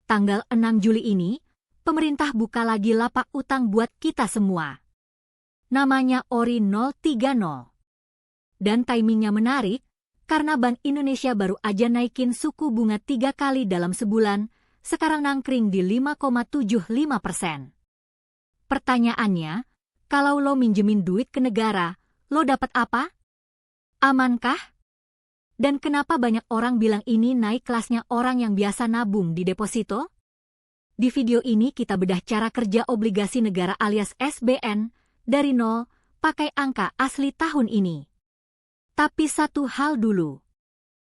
Tanggal 6 Juli ini, pemerintah buka lagi lapak utang buat kita semua. Namanya ORI 030. Dan timingnya menarik, karena Bank Indonesia baru aja naikin suku bunga 3 kali dalam sebulan, sekarang nangkring di 5,75%. Pertanyaannya, kalau lo minjemin duit ke negara, lo dapat apa? Amankah? Dan kenapa banyak orang bilang ini naik kelasnya orang yang biasa nabung di deposito? Di video ini kita bedah cara kerja obligasi negara alias SBN dari nol pakai angka asli tahun ini. Tapi satu hal dulu.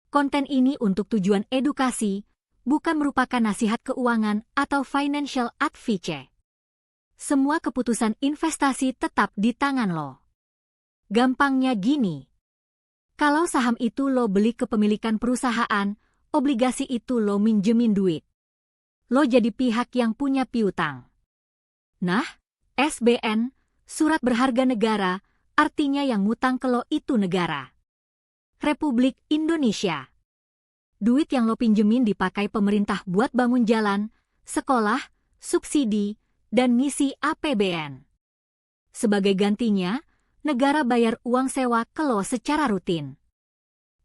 Konten ini untuk tujuan edukasi, bukan merupakan nasihat keuangan atau financial advice. Semua keputusan investasi tetap di tangan lo. Gampangnya gini. Kalau saham itu lo beli kepemilikan perusahaan, obligasi itu lo minjemin duit. Lo jadi pihak yang punya piutang. Nah, SBN, surat berharga negara, artinya yang ngutang ke lo itu negara. Republik Indonesia. Duit yang lo pinjemin dipakai pemerintah buat bangun jalan, sekolah, subsidi, dan ngisi APBN. Sebagai gantinya, negara bayar uang sewa ke lo secara rutin.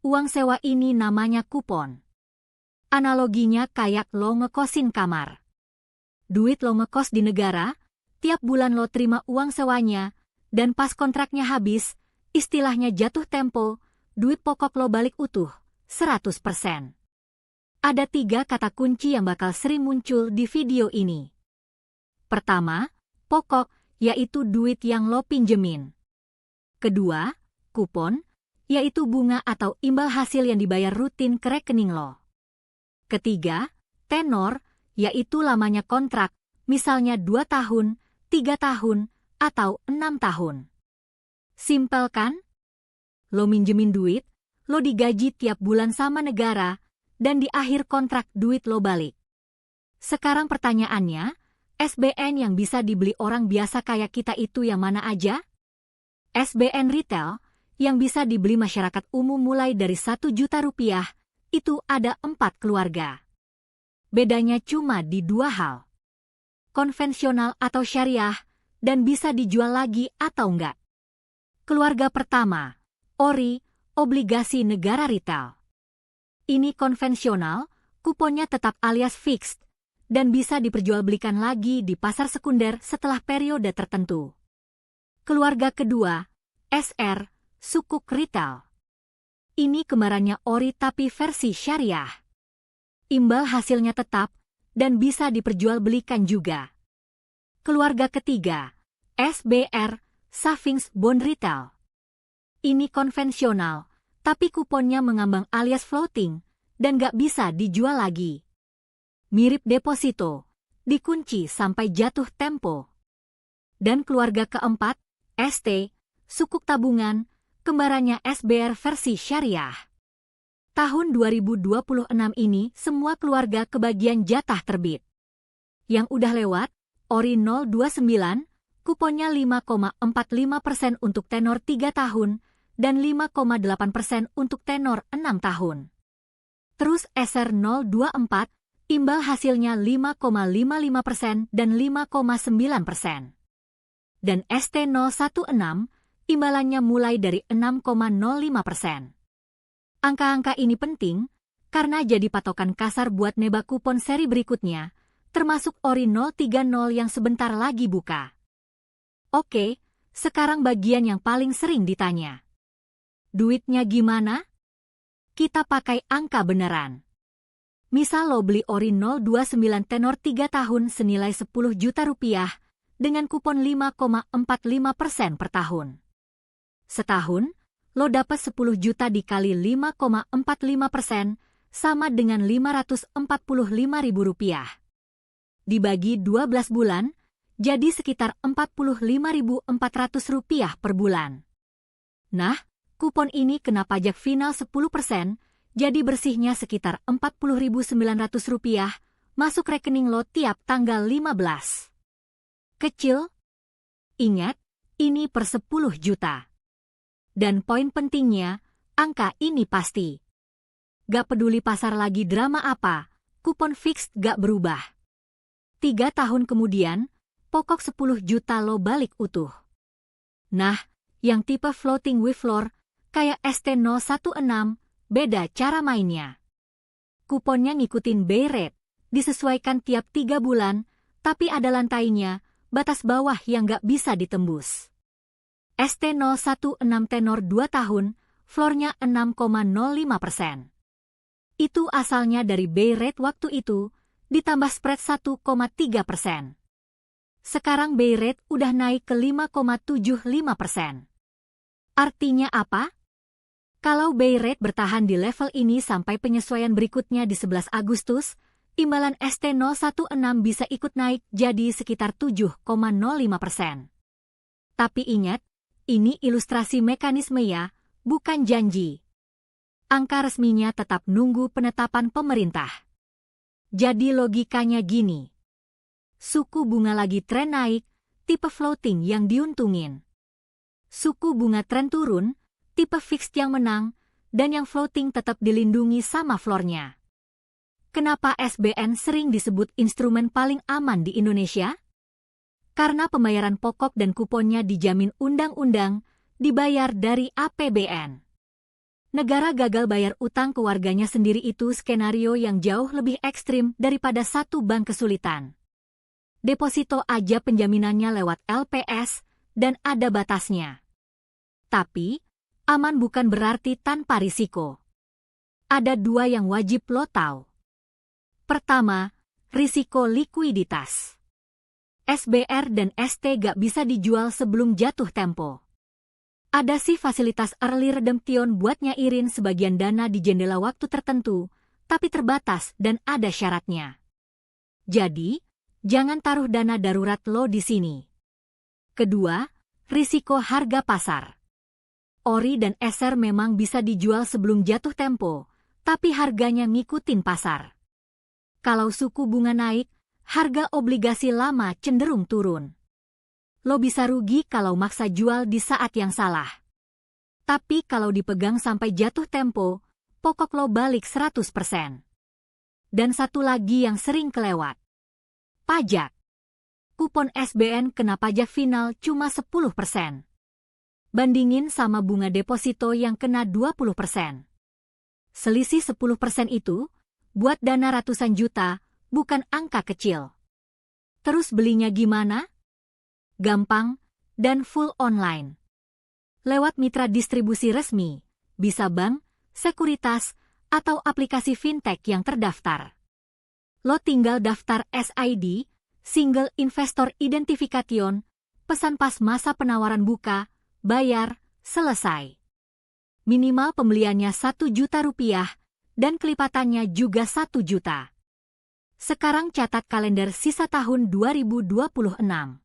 Uang sewa ini namanya kupon. Analoginya kayak lo ngekosin kamar. Duit lo ngekos di negara, tiap bulan lo terima uang sewanya, dan pas kontraknya habis, istilahnya jatuh tempo, duit pokok lo balik utuh, 100%. Ada 3 kata kunci yang bakal sering muncul di video ini. Pertama, pokok, yaitu duit yang lo pinjemin. Kedua, kupon, yaitu bunga atau imbal hasil yang dibayar rutin ke rekening lo. Ketiga, tenor, yaitu lamanya kontrak, misalnya 2 tahun, 3 tahun, atau 6 tahun. Simpel kan? Lo minjemin duit, lo digaji tiap bulan sama negara, dan di akhir kontrak duit lo balik. Sekarang pertanyaannya, SBN yang bisa dibeli orang biasa kayak kita itu yang mana aja? SBN retail, yang bisa dibeli masyarakat umum mulai dari 1 juta rupiah, itu ada 4 keluarga. Bedanya cuma di 2 hal. Konvensional atau syariah, dan bisa dijual lagi atau enggak. Keluarga pertama, ORI, obligasi negara retail. Ini konvensional, kuponnya tetap alias fixed, dan bisa diperjualbelikan lagi di pasar sekunder setelah periode tertentu. Keluarga kedua, SR, sukuk retail. Ini kembarannya ORI tapi versi syariah. Imbal hasilnya tetap, dan bisa diperjualbelikan juga. Keluarga ketiga, SBR, savings bond retail. Ini konvensional, tapi kuponnya mengambang alias floating, dan gak bisa dijual lagi. Mirip deposito, dikunci sampai jatuh tempo. Dan keluarga keempat, ST, sukuk tabungan, kembarannya SBR versi syariah. Tahun 2026 ini semua keluarga kebagian jatah terbit. Yang udah lewat, ORI 029, kuponnya 5,45% untuk tenor 3 tahun, dan 5,8% untuk tenor 6 tahun. Terus SR 024, imbal hasilnya 5,55% dan 5,9%. Dan ST016, imbalannya mulai dari 6,05%. Angka-angka ini penting, karena jadi patokan kasar buat nebak kupon seri berikutnya, termasuk ORI 030 yang sebentar lagi buka. Oke, sekarang bagian yang paling sering ditanya. Duitnya gimana? Kita pakai angka beneran. Misal lo beli ORI 029 tenor 3 tahun senilai 10 juta rupiah, dengan kupon 5,45% per tahun. Setahun, lo dapat 10 juta dikali 5,45%, sama dengan 545.000 rupiah. Dibagi 12 bulan, jadi sekitar 45.400 rupiah per bulan. Nah, kupon ini kena pajak final 10%, jadi bersihnya sekitar 40.900 rupiah, masuk rekening lo tiap tanggal 15. Kecil? Ingat, ini per 10 juta. Dan poin pentingnya, angka ini pasti. Gak peduli pasar lagi drama apa, kupon fixed gak berubah. 3 tahun kemudian, pokok 10 juta lo balik utuh. Nah, yang tipe floating with floor, kayak ST016, beda cara mainnya. Kuponnya ngikutin buy rate, disesuaikan tiap 3 bulan, tapi ada lantainya, batas bawah yang gak bisa ditembus. ST016 tenor 2 tahun, floornya 6,05%. Itu asalnya dari buy rate waktu itu, ditambah spread 1,3%. Sekarang buy rate udah naik ke 5,75%. Artinya apa? Kalau buy rate bertahan di level ini sampai penyesuaian berikutnya di 11 Agustus, imbalan ST016 bisa ikut naik jadi sekitar 7,05%. Tapi ingat, ini ilustrasi mekanisme ya, bukan janji. Angka resminya tetap nunggu penetapan pemerintah. Jadi logikanya gini. Suku bunga lagi tren naik, tipe floating yang diuntungin. Suku bunga tren turun, tipe fixed yang menang, dan yang floating tetap dilindungi sama floornya. Kenapa SBN sering disebut instrumen paling aman di Indonesia? Karena pembayaran pokok dan kuponnya dijamin undang-undang, dibayar dari APBN. Negara gagal bayar utang ke warganya sendiri itu skenario yang jauh lebih ekstrim daripada satu bank kesulitan. Deposito aja penjaminannya lewat LPS, dan ada batasnya. Tapi, aman bukan berarti tanpa risiko. Ada 2 yang wajib lo tahu. Pertama, risiko likuiditas. SBR dan ST gak bisa dijual sebelum jatuh tempo. Ada sih fasilitas early redemption buat nyairin sebagian dana di jendela waktu tertentu, tapi terbatas dan ada syaratnya. Jadi, jangan taruh dana darurat lo di sini. Kedua, risiko harga pasar. ORI dan SR memang bisa dijual sebelum jatuh tempo, tapi harganya ngikutin pasar. Kalau suku bunga naik, harga obligasi lama cenderung turun. Lo bisa rugi kalau maksa jual di saat yang salah. Tapi kalau dipegang sampai jatuh tempo, pokok lo balik 100%. Dan satu lagi yang sering kelewat. Pajak. Kupon SBN kena pajak final cuma 10%. Bandingin sama bunga deposito yang kena 20%. Selisih 10% itu, buat dana ratusan juta, bukan angka kecil. Terus belinya gimana? Gampang, dan full online. Lewat mitra distribusi resmi, bisa bank, sekuritas, atau aplikasi fintech yang terdaftar. Lo tinggal daftar SID, Single Investor Identification, pesan pas masa penawaran buka, bayar, selesai. Minimal pembeliannya 1 juta rupiah, dan kelipatannya juga 1 juta. Sekarang catat kalender sisa tahun 2026.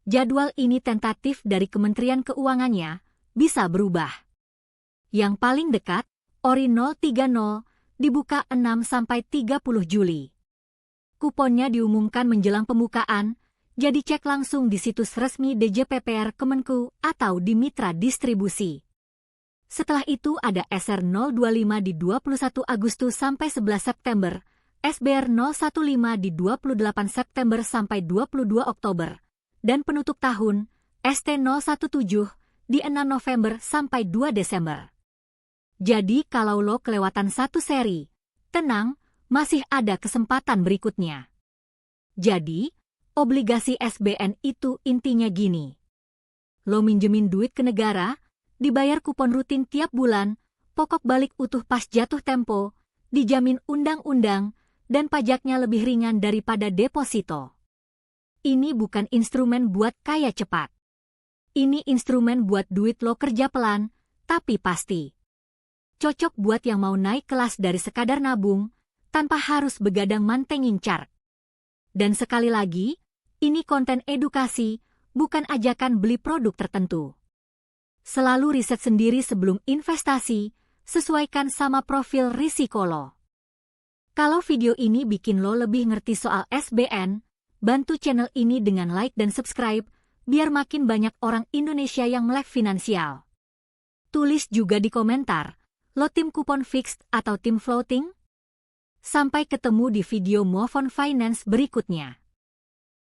Jadwal ini tentatif dari Kementerian Keuangannya, bisa berubah. Yang paling dekat, ORI 030, dibuka 6-30 Juli. Kuponnya diumumkan menjelang pembukaan, jadi cek langsung di situs resmi DJPPR Kemenku atau di mitra distribusi. Setelah itu ada SR 025 di 21 Agustus sampai 11 September, SBR 015 di 28 September sampai 22 Oktober, dan penutup tahun, ST017 di 6 November sampai 2 Desember. Jadi kalau lo kelewatan satu seri, tenang, masih ada kesempatan berikutnya. Jadi, obligasi SBN itu intinya gini. Lo minjemin duit ke negara, dibayar kupon rutin tiap bulan, pokok balik utuh pas jatuh tempo, dijamin undang-undang, dan pajaknya lebih ringan daripada deposito. Ini bukan instrumen buat kaya cepat. Ini instrumen buat duit lo kerja pelan, tapi pasti. Cocok buat yang mau naik kelas dari sekadar nabung, tanpa harus begadang mantengin chart. Dan sekali lagi, ini konten edukasi, bukan ajakan beli produk tertentu. Selalu riset sendiri sebelum investasi, sesuaikan sama profil risiko lo. Kalau video ini bikin lo lebih ngerti soal SBN, bantu channel ini dengan like dan subscribe, biar makin banyak orang Indonesia yang melek finansial. Tulis juga di komentar, lo tim kupon fixed atau tim floating? Sampai ketemu di video Move on Finance berikutnya.